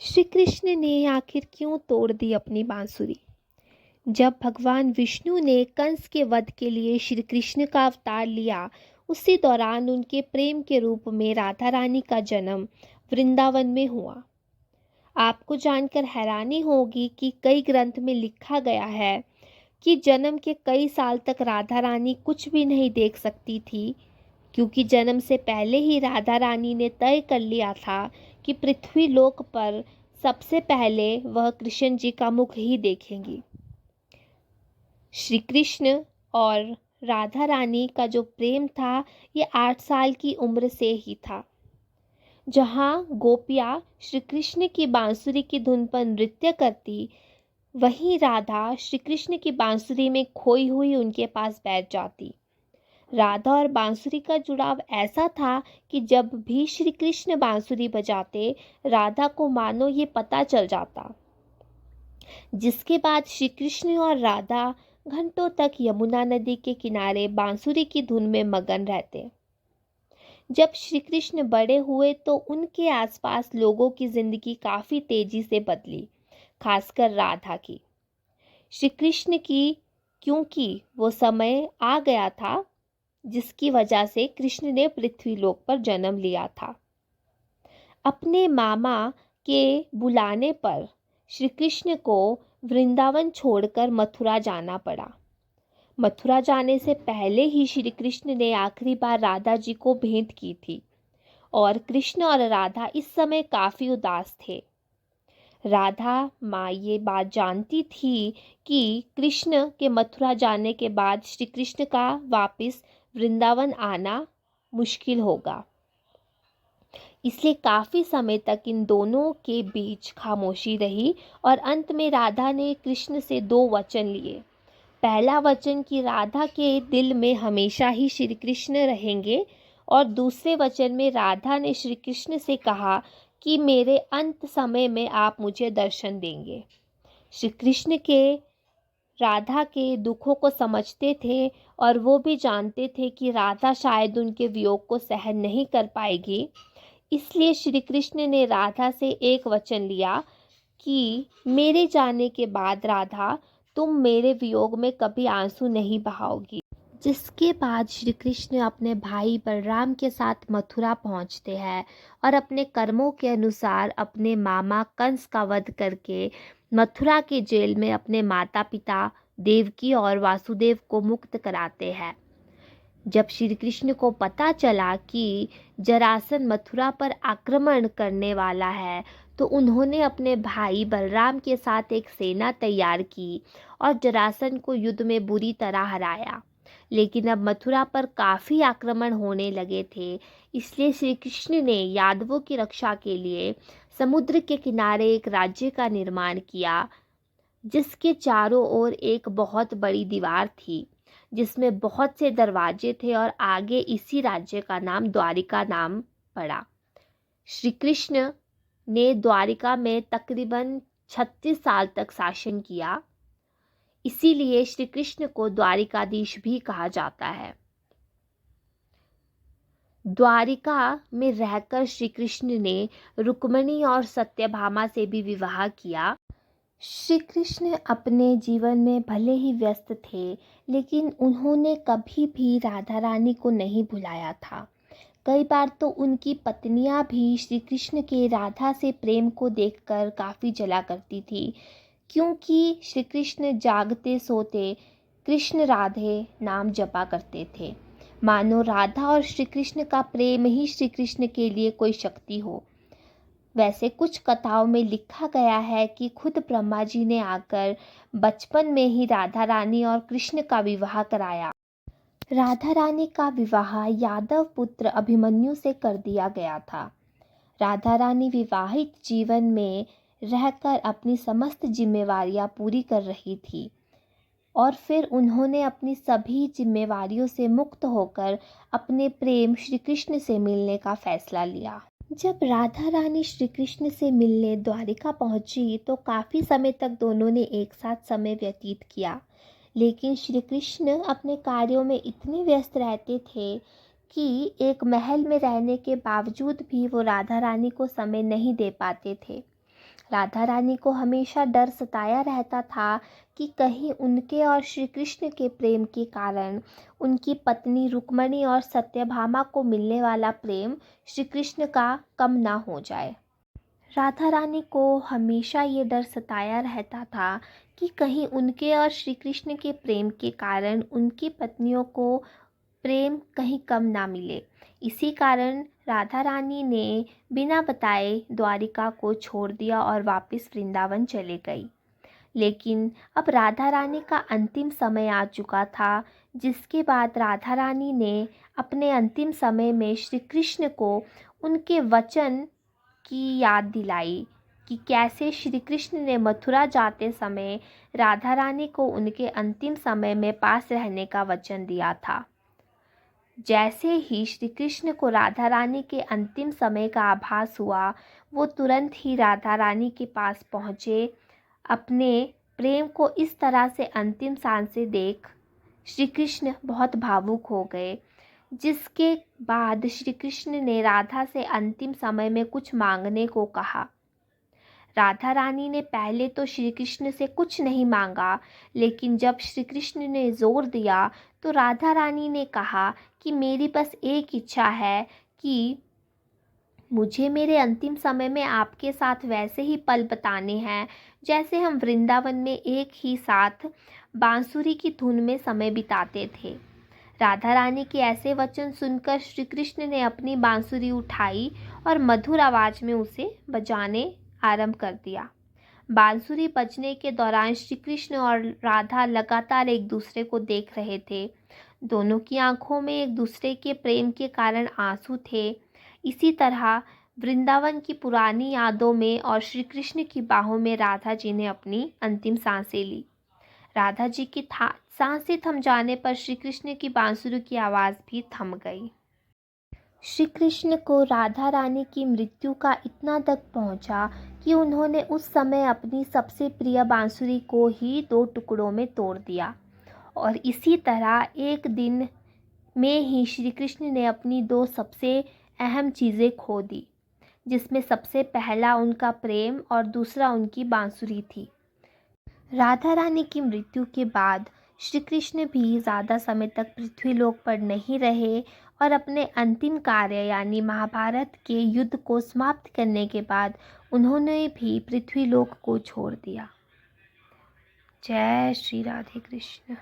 श्री कृष्ण ने आखिर क्यों तोड़ दी अपनी बांसुरी? जब भगवान विष्णु ने कंस के वध के लिए श्री कृष्ण का अवतार लिया, उसी दौरान उनके प्रेम के रूप में राधा रानी का जन्म वृंदावन में हुआ। आपको जानकर हैरानी होगी कि कई ग्रंथ में लिखा गया है कि जन्म के कई साल तक राधा रानी कुछ भी नहीं देख सकती थी, क्योंकि जन्म से पहले ही राधा रानी ने तय कर लिया था कि पृथ्वी लोक पर सबसे पहले वह कृष्ण जी का मुख ही देखेंगी। श्री कृष्ण और राधा रानी का जो प्रेम था, ये 8 साल की उम्र से ही था। जहाँ गोपियाँ श्री कृष्ण की बांसुरी की धुन पर नृत्य करती, वहीं राधा श्री कृष्ण की बांसुरी में खोई हुई उनके पास बैठ जाती। राधा और बांसुरी का जुड़ाव ऐसा था कि जब भी श्री कृष्ण बांसुरी बजाते, राधा को मानो ये पता चल जाता। जिसके बाद श्री कृष्ण और राधा घंटों तक यमुना नदी के किनारे बांसुरी की धुन में मगन रहते। जब श्री कृष्ण बड़े हुए तो उनके आसपास लोगों की जिंदगी काफ़ी तेजी से बदली, खासकर राधा की। श्री कृष्ण की, क्योंकि वो समय आ गया था जिसकी वजह से कृष्ण ने पृथ्वीलोक पर जन्म लिया था। अपने मामा के बुलाने पर श्री कृष्ण को वृंदावन छोड़कर मथुरा जाना पड़ा। मथुरा जाने से पहले ही श्री कृष्ण ने आखिरी बार राधा जी को भेंट की थी और कृष्ण और राधा इस समय काफ़ी उदास थे। राधा माँ ये बात जानती थी कि कृष्ण के मथुरा जाने के बाद श्री कृष्ण का वापस वृंदावन आना मुश्किल होगा, इसलिए काफ़ी समय तक इन दोनों के बीच खामोशी रही और अंत में राधा ने कृष्ण से 2 वचन लिए। पहला वचन कि राधा के दिल में हमेशा ही श्री कृष्ण रहेंगे, और दूसरे वचन में राधा ने श्री कृष्ण से कहा कि मेरे अंत समय में आप मुझे दर्शन देंगे। श्री कृष्ण के राधा के दुखों को समझते थे और वो भी जानते थे कि राधा शायद उनके वियोग को सहन नहीं कर पाएगी, इसलिए श्री कृष्ण ने राधा से एक वचन लिया कि मेरे जाने के बाद राधा, तुम मेरे वियोग में कभी आंसू नहीं बहाओगी। जिसके बाद श्री कृष्ण अपने भाई बलराम के साथ मथुरा पहुंचते हैं और अपने कर्मों के अनुसार अपने मामा कंस का वध करके मथुरा के जेल में अपने माता पिता देवकी और वासुदेव को मुक्त कराते हैं। जब श्री कृष्ण को पता चला कि जरासंध मथुरा पर आक्रमण करने वाला है, तो उन्होंने अपने भाई बलराम के साथ एक सेना तैयार की और जरासंध को युद्ध में बुरी तरह हराया। लेकिन अब मथुरा पर काफ़ी आक्रमण होने लगे थे, इसलिए श्री कृष्ण ने यादवों की रक्षा के लिए समुद्र के किनारे एक राज्य का निर्माण किया, जिसके चारों ओर एक बहुत बड़ी दीवार थी, जिसमें बहुत से दरवाजे थे और आगे इसी राज्य का नाम द्वारिका नाम पड़ा। श्री कृष्ण ने द्वारिका में तकरीबन 36 साल तक शासन किया, इसीलिए श्री कृष्ण को द्वारिकाधीश भी कहा जाता है। द्वारिका में रहकर श्री कृष्ण ने रुक्मिणी और सत्यभामा से भी विवाह किया। श्री कृष्ण अपने जीवन में भले ही व्यस्त थे, लेकिन उन्होंने कभी भी राधा रानी को नहीं भुलाया था। कई बार तो उनकी पत्नियां भी श्री कृष्ण के राधा से प्रेम को देखकर काफ़ी जला करती थी, क्योंकि श्री कृष्ण जागते सोते कृष्ण राधे नाम जपा करते थे, मानो राधा और श्री कृष्ण का प्रेम ही श्री कृष्ण के लिए कोई शक्ति हो। वैसे कुछ कथाओं में लिखा गया है कि खुद ब्रह्मा जी ने आकर बचपन में ही राधा रानी और कृष्ण का विवाह कराया। राधा रानी का विवाह यादव पुत्र अभिमन्यु से कर दिया गया था। राधा रानी विवाहित जीवन में रहकर अपनी समस्त जिम्मेवारियां पूरी कर रही थी और फिर उन्होंने अपनी सभी जिम्मेवारियों से मुक्त होकर अपने प्रेम श्री कृष्ण से मिलने का फैसला लिया। जब राधा रानी श्री कृष्ण से मिलने द्वारिका पहुंची तो काफ़ी समय तक दोनों ने एक साथ समय व्यतीत किया, लेकिन श्री कृष्ण अपने कार्यों में इतने व्यस्त रहते थे कि एक महल में रहने के बावजूद भी वो राधा रानी को समय नहीं दे पाते थे। राधा रानी को हमेशा डर सताया रहता था कि कहीं उनके और श्री कृष्ण के प्रेम के कारण उनकी पत्नी रुक्मणी और सत्यभामा को मिलने वाला प्रेम श्री कृष्ण का कम ना हो जाए। राधा रानी को हमेशा ये डर सताया रहता था कि कहीं उनके और श्री कृष्ण के प्रेम के कारण उनकी पत्नियों को प्रेम कहीं कम ना मिले। इसी कारण राधा रानी ने बिना बताए द्वारिका को छोड़ दिया और वापस वृंदावन चले गई। लेकिन अब राधा रानी का अंतिम समय आ चुका था, जिसके बाद राधा रानी ने अपने अंतिम समय में श्री कृष्ण को उनके वचन की याद दिलाई कि कैसे श्री कृष्ण ने मथुरा जाते समय राधा रानी को उनके अंतिम समय में पास रहने का वचन दिया था। जैसे ही श्री कृष्ण को राधा रानी के अंतिम समय का आभास हुआ, वो तुरंत ही राधा रानी के पास पहुँचे। अपने प्रेम को इस तरह से अंतिम सांसें देख श्री कृष्ण बहुत भावुक हो गए, जिसके बाद श्री कृष्ण ने राधा से अंतिम समय में कुछ मांगने को कहा। राधा रानी ने पहले तो श्री कृष्ण से कुछ नहीं मांगा, लेकिन जब श्री कृष्ण ने जोर दिया तो राधा रानी ने कहा कि मेरी बस एक इच्छा है कि मुझे मेरे अंतिम समय में आपके साथ वैसे ही पल बिताने हैं जैसे हम वृंदावन में एक ही साथ बांसुरी की धुन में समय बिताते थे। राधा रानी के ऐसे वचन सुनकर श्री कृष्ण ने अपनी बांसुरी उठाई और मधुर आवाज में उसे बजाने आरंभ कर दिया। बांसुरी बजने के दौरान श्री कृष्ण और राधा लगातार एक दूसरे को देख रहे थे। दोनों की आंखों में एक दूसरे के प्रेम के कारण आंसू थे। इसी तरह वृंदावन की पुरानी यादों में और श्री कृष्ण की बाहों में राधा जी ने अपनी अंतिम सांसें ली। राधा जी की सांसें थम जाने पर श्री कृष्ण की बांसुरी की आवाज़ भी थम गई। श्री कृष्ण को राधा रानी की मृत्यु का इतना दुख पहुंचा कि उन्होंने उस समय अपनी सबसे प्रिय बांसुरी को ही 2 टुकड़ों में तोड़ दिया। और इसी तरह एक दिन में ही श्री कृष्ण ने अपनी 2 सबसे अहम चीज़ें खो दी, जिसमें सबसे पहला उनका प्रेम और दूसरा उनकी बांसुरी थी। राधा रानी की मृत्यु के बाद श्री कृष्ण भी ज़्यादा समय तक पृथ्वीलोक पर नहीं रहे और अपने अंतिम कार्य यानी महाभारत के युद्ध को समाप्त करने के बाद उन्होंने भी पृथ्वीलोक को छोड़ दिया। जय श्री राधे कृष्ण।